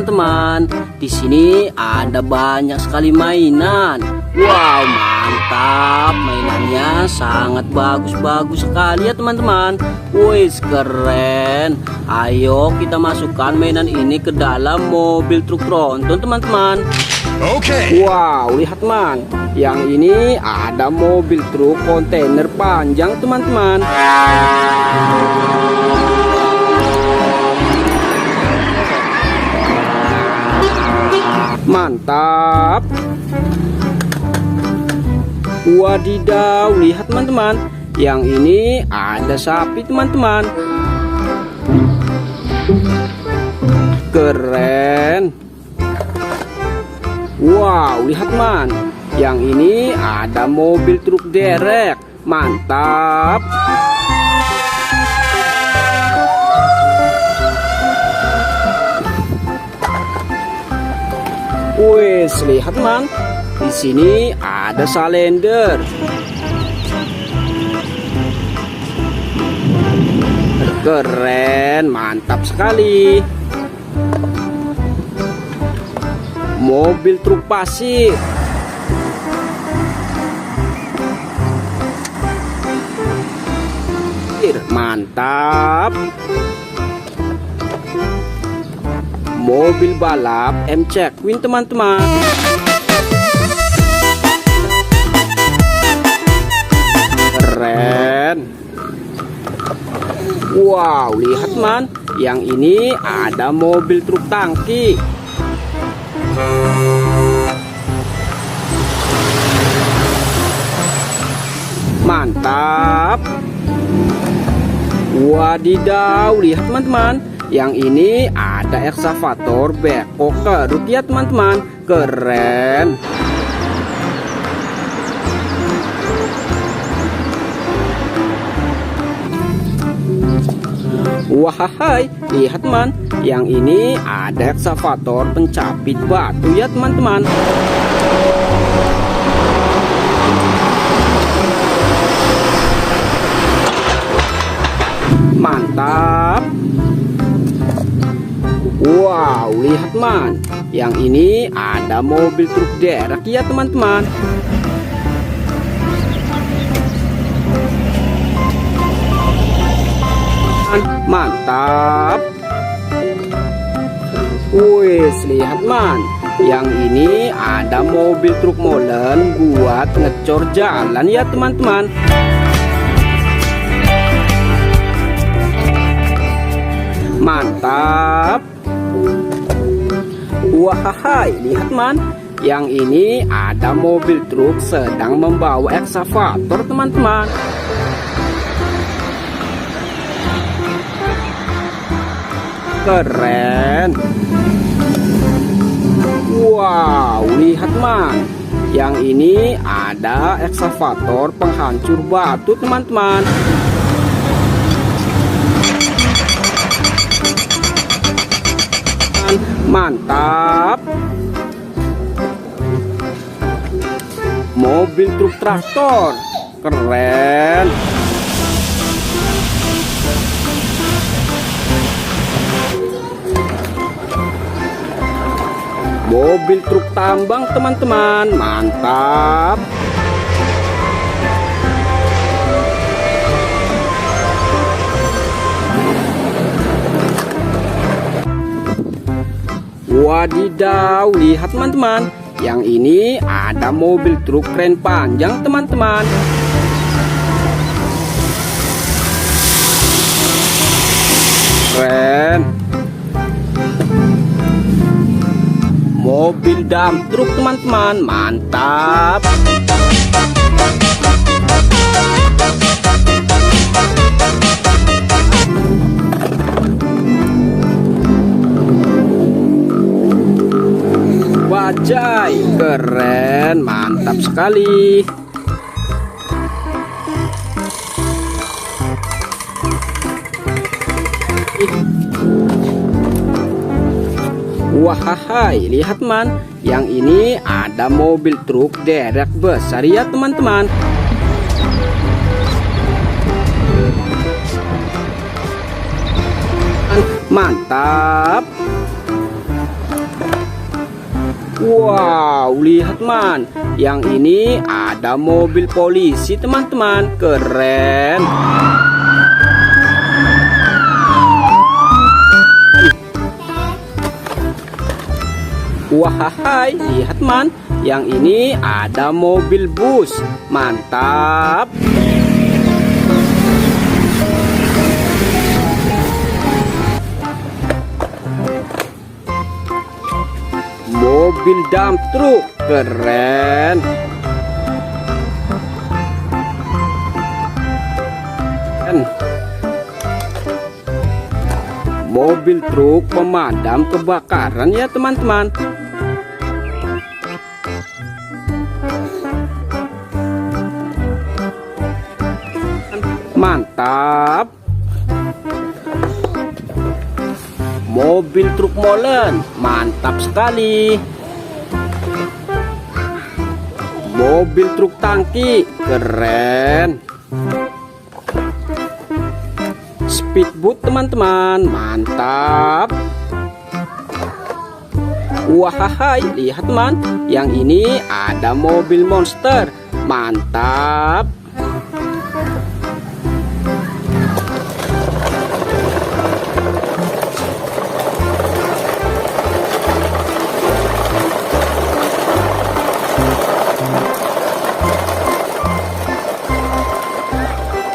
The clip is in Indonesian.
teman-teman. Di sini ada banyak sekali mainan. Wow, mantap. Mainannya sangat bagus-bagus sekali ya teman-teman. Wih, keren. Ayo kita masukkan mainan ini ke dalam mobil truk tronton teman-teman. Oke. Wow, lihat man. Yang ini ada mobil truk kontainer panjang teman-teman. Mantap. Wadidaw, lihat teman-teman. Yang ini ada sapi teman-teman. Keren. Wow, lihat man. Yang ini ada mobil truk derek. Mantap. Wes, lihat man. Di sini ada salender. Keren, mantap sekali. Mobil truk pasir. Mantap. Mobil balap M-Check Queen teman-teman. Keren. Wow, lihat man. Yang ini ada mobil truk tangki. Mantap. Wadidaw, lihat teman-teman. Yang ini ada ekskavator backhoe kerut ya teman-teman. Keren. Wahai, lihat man. Yang ini ada ekskavator pencapit batu ya teman-teman. Mantap. Wow, lihat man. Yang ini ada mobil truk derek ya teman-teman. Mantap. Wih, lihat man. Yang ini ada mobil truk molen buat ngecor jalan ya teman-teman. Mantap. Wahai, lihat man. Yang ini ada mobil truk sedang membawa ekskavator teman-teman. Keren. Wow, lihat man. Yang ini ada ekskavator penghancur batu teman-teman. Mantap. Mobil truk traktor. Keren. Mobil truk tambang teman-teman. Mantap. Wadidaw, lihat teman-teman. Yang ini ada mobil truk kren panjang teman-teman. Keren. Mobil dump truk teman-teman. Mantap. Wajay, keren, mantap sekali. Wahai, lihat man. Yang ini ada mobil truk derek besar ya teman-teman. Mantap. Wow, lihat man, yang ini ada mobil polisi teman-teman, keren. Wahai, lihat man, yang ini ada mobil bus, mantap. Mobil dump truck, keren. Mobil truk pemadam kebakaran ya teman-teman. Mantap. Mobil truk molen, mantap sekali. Mobil truk tangki, keren. Speedboat teman-teman, mantap. Wahai, lihat teman, yang ini ada mobil monster, mantap.